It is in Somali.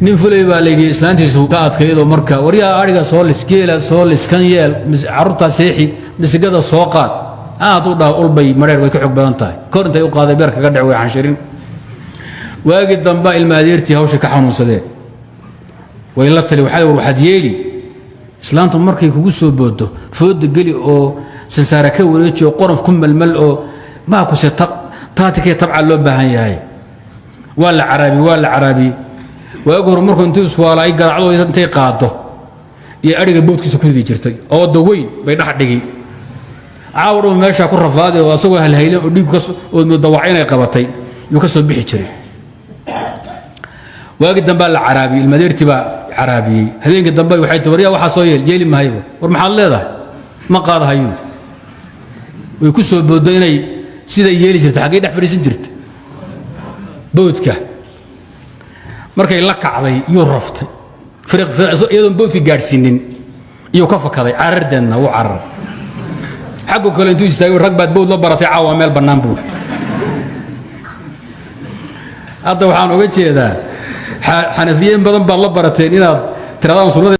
nin fulay baa leeyahay islaantiisu ka adkaydo marka wariya ariga soo liskeela soo liskan yeel carruurta seexi misigada soo qaad aad u dhaw ulbay mareer way ka xog badan tahay kor intay u qaaday beerka ka dhac way xanshirin waagi damba ilmaadeertii hawsha ka xanuunsadeen way la tali waxaad yeeli islaantu markay kugu soo boodo fooda gali oo sansaara ka wareejiyo qorof ku malmal oo ma ku se taatikay tabca loo baahan yahay wala carabi waagu hor markuu intuu iswaalay garacdo intay qaado iyo ariga boodkiisa ku ridi jirtay oo daweyn bay dhax dhigi caawro meesha ku rafaaday oo asagoo halhaylan oo dhiig oo dawacay qabatay yu ka soo bixi jiray waagi damba la carabi ilmadeerti ba carabi habeenka damba waxay tawariya waxa soo yeeli mahayba war maxaad leedahay ma qaadahayo way ku soo booday inay sida yeeli jirtay xagee dhax fariisan jirtay boodka markay la kacday iyo raftay fariiq iyadoo boodka gaarsiinin iyo ka fakaday carardeena uu carar xaqo kale intuu istaagay rag baad bood la baratay caawa meel banaan buu hadda waxaan uga jeedaa xanafiyeen badan baa la barateen inaad tiradaan sunnada